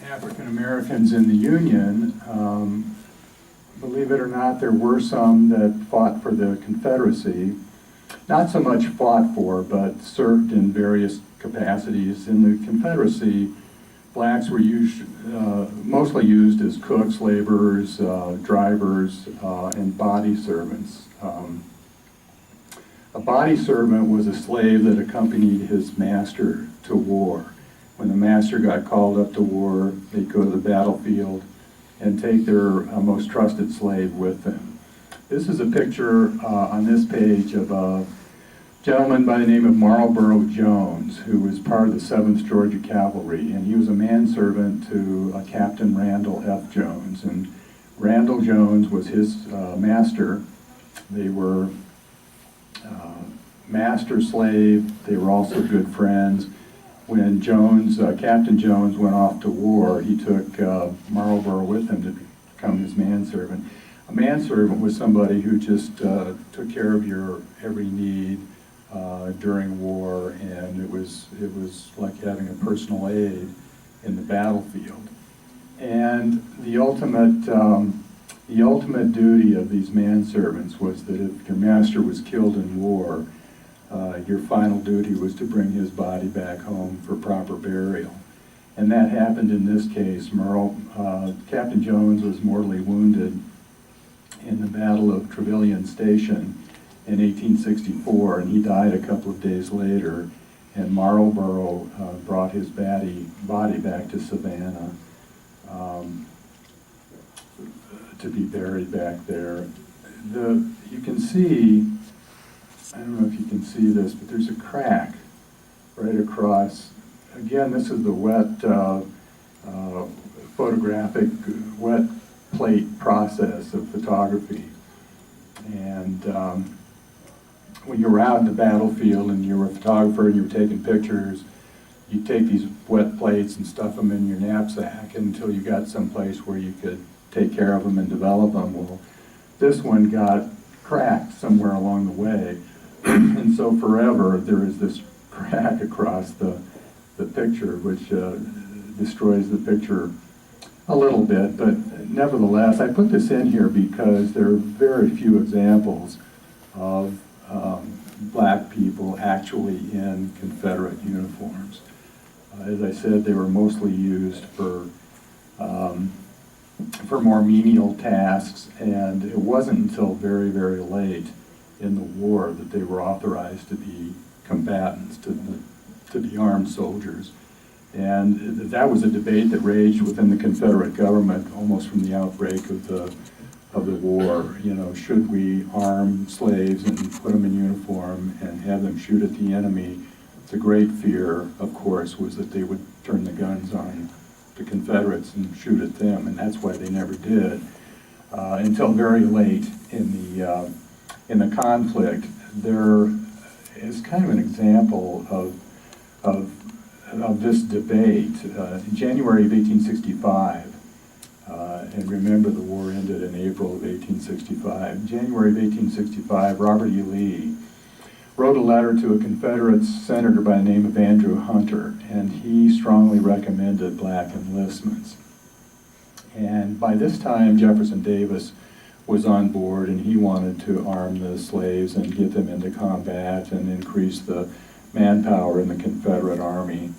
African Americans in the Union. Believe it or not, there were some that fought for the Confederacy. Not so much fought for, but served in various capacities. In the Confederacy, blacks were mostly used as cooks, laborers, drivers, and body servants. A body servant was a slave that accompanied his master to war. When the master got called up to war, they'd go to the battlefield and take their most trusted slave with them. This is a picture on this page of a gentleman by the name of Marlborough Jones, who was part of the 7th Georgia Cavalry, and he was a manservant to Captain Randall F. Jones, and Randall Jones was his master. They were master slave. They were also good friends. When Jones, Captain Jones went off to war, he took Marlborough with him to become his manservant. A manservant was somebody who just took care of your every need during war, and it was like having a personal aide in the battlefield. And the ultimate duty of these manservants was that if your master was killed in war, your final duty was to bring his body back home for proper burial. And that happened in this case. Captain Jones was mortally wounded in the Battle of Trevilian Station in 1864, and he died a couple of days later. And Marlborough brought his body back to Savannah to be buried back there. You can see, I don't know if you can see this, but there's a crack right across. Again, this is the wet photographic wet plate process of photography. And when you were out in the battlefield and you were a photographer and you were taking pictures, you take these wet plates and stuff them in your knapsack until you got someplace where you could take care of them and develop them. Well, this one got cracked somewhere along the way, and so forever there is this crack across the picture, which destroys the picture a little bit. But nevertheless, I put this in here because there are very few examples of black people actually in Confederate uniforms. As I said, they were mostly used for more menial tasks, and it wasn't until very, very late in the war that they were authorized to be combatants, to be armed soldiers. And that was a debate that raged within the Confederate government almost from the outbreak of the war. You know, should we arm slaves and put them in uniform and have them shoot at the enemy? The great fear, of course, was that they would turn the guns on the Confederates and shoot at them, and that's why they never did until very late in the conflict. There is kind of an example of this debate. In January of 1865, and remember the war ended in April of 1865. In January of 1865, Robert E. Lee wrote a letter to a Confederate senator by the name of Andrew Hunter, and he strongly recommended black enlistments. And by this time, Jefferson Davis was on board, and he wanted to arm the slaves and get them into combat and increase the manpower in the Confederate Army.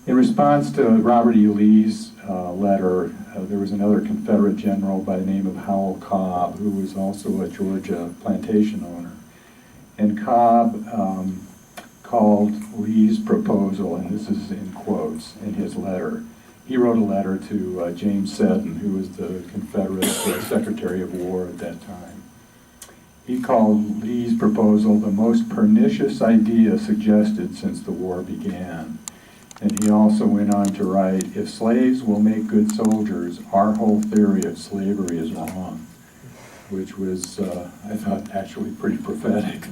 In response to Robert E. Lee's letter, there was another Confederate general by the name of Howell Cobb, who was also a Georgia plantation owner. And Cobb called Lee's proposal, and this is in quotes in his letter. He wrote a letter to James Seddon, who was the Confederate Secretary of War at that time. He called Lee's proposal the most pernicious idea suggested since the war began. And he also went on to write, if slaves will make good soldiers, our whole theory of slavery is wrong. Which was, I thought, actually pretty prophetic,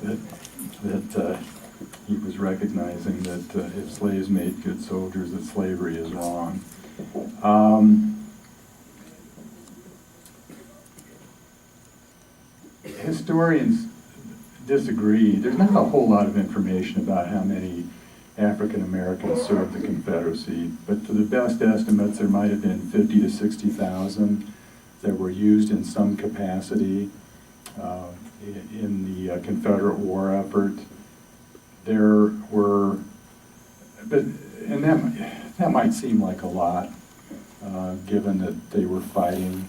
that he was recognizing that if slaves made good soldiers, that slavery is wrong. Historians disagree. There's not a whole lot of information about how many African Americans served the Confederacy, but to the best estimates, there might have been 50 to 60,000 that were used in some capacity in the Confederate war effort. There were, and that might seem like a lot, given that they were fighting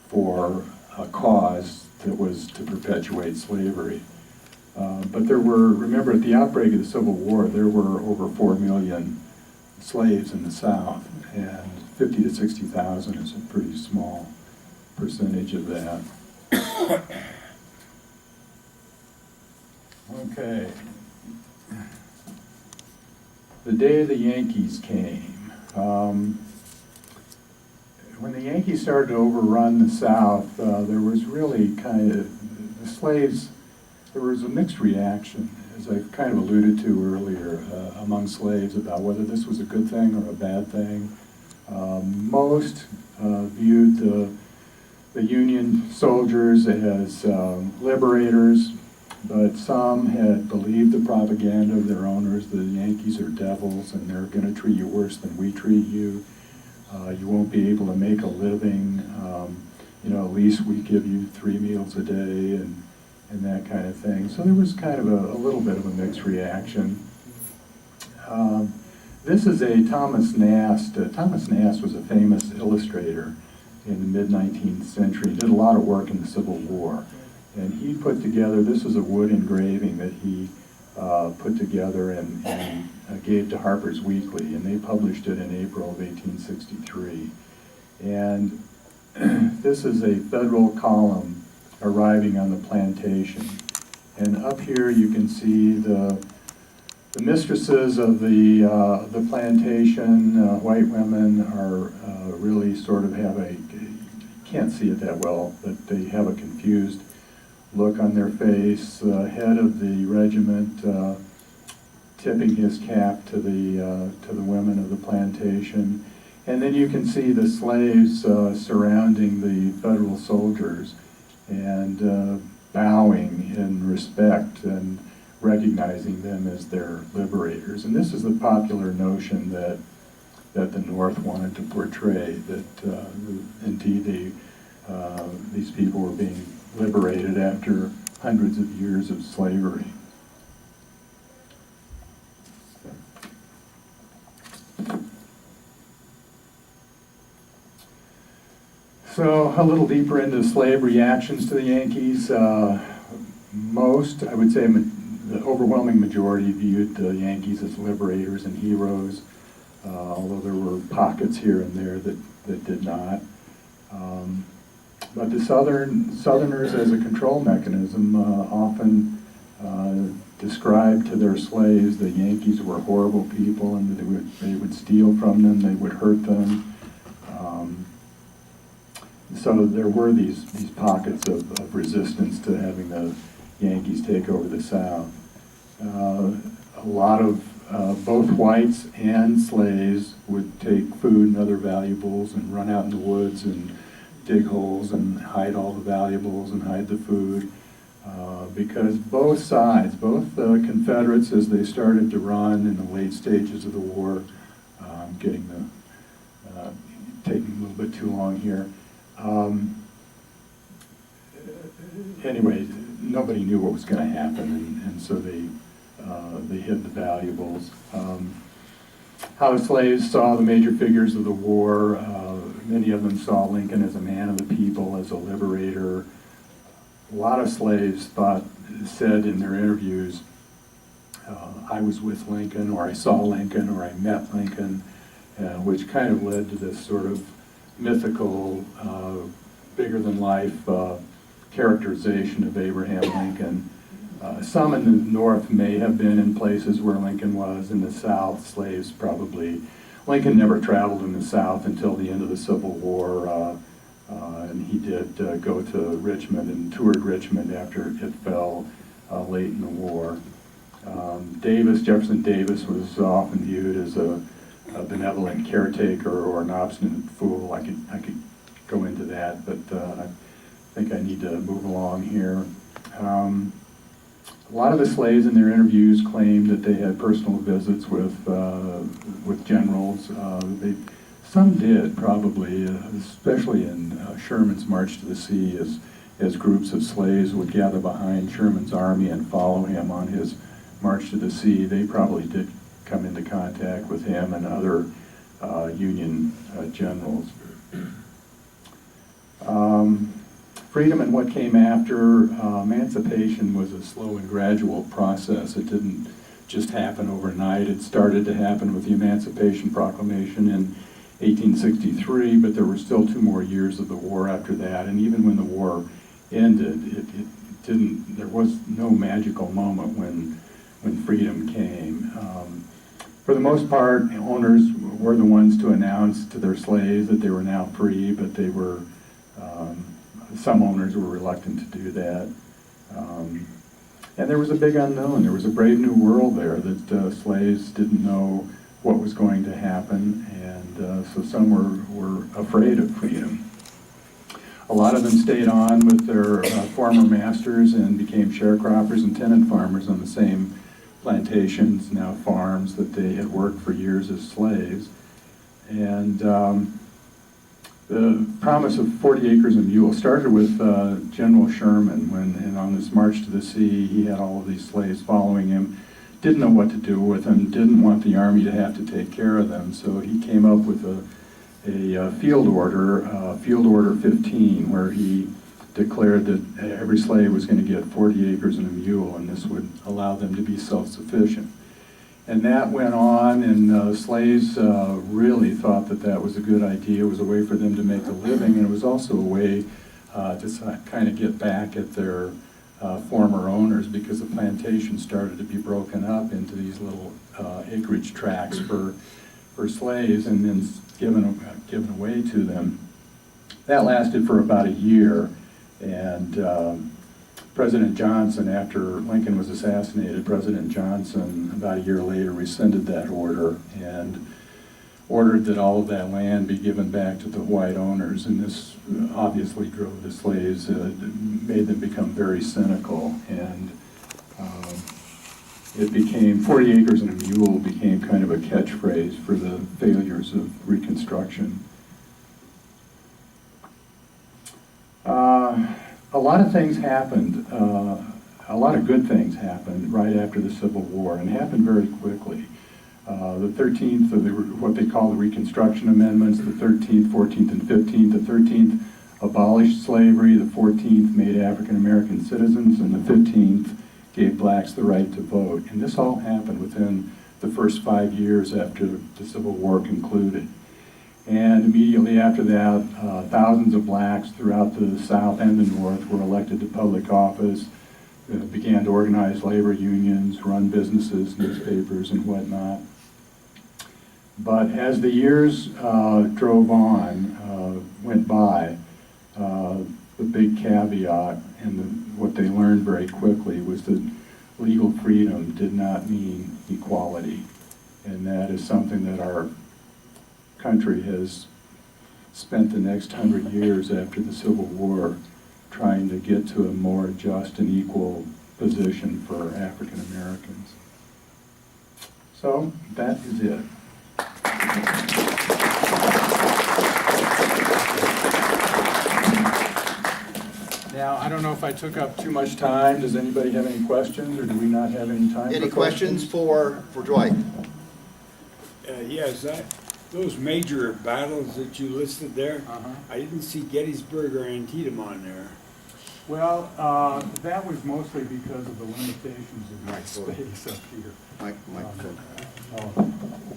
for a cause that was to perpetuate slavery. But there were, remember, at the outbreak of the Civil War, there were over 4 million slaves in the South, and 50 to 60,000 is a pretty small percentage of that. Okay. The day the Yankees came. When the Yankees started to overrun the South, there was really kind of, the slaves there was a mixed reaction, as I kind of alluded to earlier, among slaves about whether this was a good thing or a bad thing. Most viewed the Union soldiers as liberators, but some had believed the propaganda of their owners. The Yankees are devils and they're going to treat you worse than we treat you. You won't be able to make a living. At least we give you 3 meals a day and that kind of thing. So there was kind of a little bit of a mixed reaction. This is a Thomas Nast. Thomas Nast was a famous illustrator in the mid-19th century. He did a lot of work in the Civil War. And he put together, this is a wood engraving that he put together and gave to Harper's Weekly, and they published it in April of 1863. And this is a federal column arriving on the plantation. And up here you can see the mistresses of the plantation, white women, are really sort of have a, you can't see it that well, but they have a confused look on their face. The head of the regiment tipping his cap to the women of the plantation. And then you can see the slaves surrounding the federal soldiers and bowing in respect and recognizing them as their liberators. And this is the popular notion that the North wanted to portray, that indeed these people were being liberated after hundreds of years of slavery. So a little deeper into slave reactions to the Yankees. Most, I would say the overwhelming majority, viewed the Yankees as liberators and heroes, although there were pockets here and there that did not. But the Southerners, as a control mechanism, often described to their slaves the Yankees were horrible people and that they would steal from them, they would hurt them. So there were these pockets of resistance to having the Yankees take over the South. A lot of both whites and slaves would take food and other valuables and run out in the woods and dig holes and hide all the valuables and hide the food, because both sides, both the Confederates, as they started to run in the late stages of the war, taking a little bit too long here. Anyway, nobody knew what was going to happen, and so they hid the valuables. How the slaves saw the major figures of the war. Many of them saw Lincoln as a man of the people, as a liberator. A lot of slaves said in their interviews, I was with Lincoln, or I saw Lincoln, or I met Lincoln, which kind of led to this sort of mythical, bigger-than-life characterization of Abraham Lincoln. Some in the North may have been in places where Lincoln was. In the South, slaves probably. Lincoln never traveled in the South until the end of the Civil War, and he did go to Richmond and toured Richmond after it fell late in the war. Jefferson Davis was often viewed as a benevolent caretaker or an obstinate fool. I could go into that, but I think I need to move along here. A lot of the slaves in their interviews claimed that they had personal visits with generals. Some did, probably, especially in Sherman's March to the Sea, as groups of slaves would gather behind Sherman's army and follow him on his march to the sea. They probably did come into contact with him and other Union generals. Freedom and what came after. Emancipation was a slow and gradual process. It didn't just happen overnight. It started to happen with the Emancipation Proclamation in 1863, but there were still 2 more years of the war after that. And even when the war ended, there was no magical moment when freedom came. For the most part, owners were the ones to announce to their slaves that they were now free, but they were some owners were reluctant to do that. And there was a big unknown. There was a brave new world there that slaves didn't know what was going to happen, and so some were afraid of freedom. A lot of them stayed on with their former masters and became sharecroppers and tenant farmers on the same plantations, now farms, that they had worked for years as slaves. And the promise of 40 acres and mule started with General Sherman and on this march to the sea, he had all of these slaves following him, didn't know what to do with them, didn't want the army to have to take care of them, so he came up with a field order 15, where he declared that every slave was going to get 40 acres and a mule, and this would allow them to be self-sufficient. And that went on, and slaves really thought that that was a good idea. It was a way for them to make a living, and it was also a way to kind of get back at their former owners, because the plantation started to be broken up into these little acreage tracts for slaves and then given away to them. That lasted for about a year, and President Johnson, after Lincoln was assassinated, President Johnson, about a year later, rescinded that order and ordered that all of that land be given back to the white owners, and this obviously drove the slaves, made them become very cynical, and it became, 40 acres and a mule became kind of a catchphrase for the failures of Reconstruction. A lot of things happened, a lot of good things happened right after the Civil War, and happened very quickly. The 13th of what they call the Reconstruction Amendments, the 13th, 14th, and 15th. The 13th abolished slavery, the 14th made African American citizens, and the 15th gave blacks the right to vote. And this all happened within the first 5 years after the Civil War concluded. And immediately after that, thousands of blacks throughout the South and the North were elected to public office, began to organize labor unions, run businesses, newspapers, and whatnot. But as the years drove on, went by, the big caveat and what they learned very quickly was that legal freedom did not mean equality. And that is something that our country has spent the next 100 years after the Civil War trying to get to a more just and equal position for African Americans. So that is it. Now, I don't know if I took up too much time. Does anybody have any questions, or do we not have any time? Any questions for Dwight? Yes, those major battles that you listed there, I didn't see Gettysburg or Antietam on there. Well, that was mostly because of the limitations of my space up here.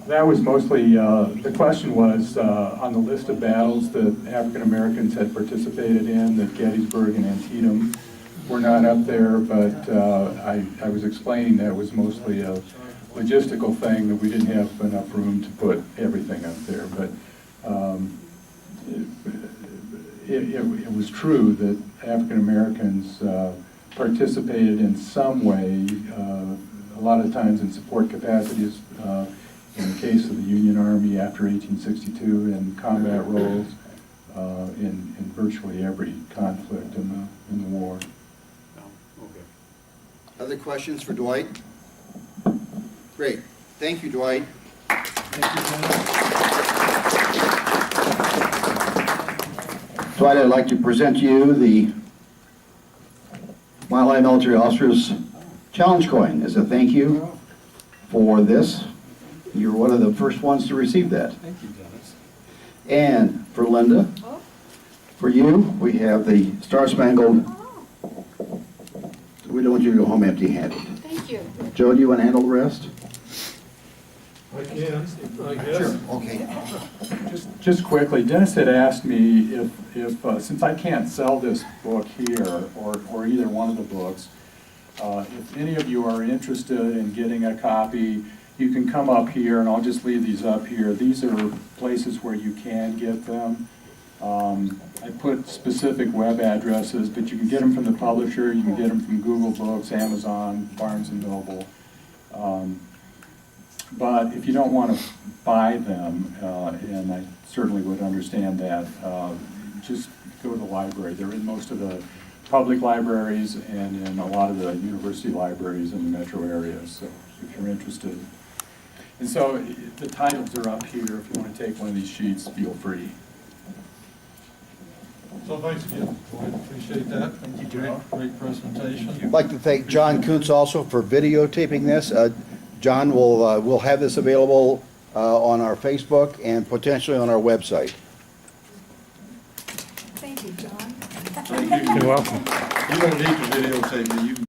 That was mostly, the question was, on the list of battles that African Americans had participated in, that Gettysburg and Antietam were not up there, but I was explaining that it was mostly a logistical thing, that we didn't have enough room to put everything up there. But it was true that African Americans participated in some way, a lot of times in support capacities, in the case of the Union Army after 1862, in combat roles, in virtually every conflict in the war. Oh, okay. Other questions for Dwight? Great. Thank you, Dwight. Dwight, I'd like to present to you the Mile High Military Officers Challenge Coin as a thank you for this. You're one of the first ones to receive that. Thank you, Dennis. And for Linda, for you, we have the Star Spangled. We don't want you to go home empty-handed. Thank you. Joe, do you want to handle the rest? I can, I guess. Okay. Just quickly, Dennis had asked me if since I can't sell this book here, or either one of the books, if any of you are interested in getting a copy, you can come up here, and I'll just leave these up here. These are places where you can get them. I put specific web addresses, but you can get them from the publisher, you can get them from Google Books, Amazon, Barnes and Noble. But if you don't want to buy them, and I certainly would understand that, just go to the library. They're in most of the public libraries and in a lot of the university libraries in the metro area, so if you're interested. And so the titles are up here. If you want to take one of these sheets, feel free. So thanks again, Dwight, appreciate that. Thank you, John. Great presentation. I'd like to thank John Kuntz also for videotaping this. John will have this available on our Facebook and potentially on our website. Thank you, John. Thank you. You're welcome. You don't need to videotape me, you can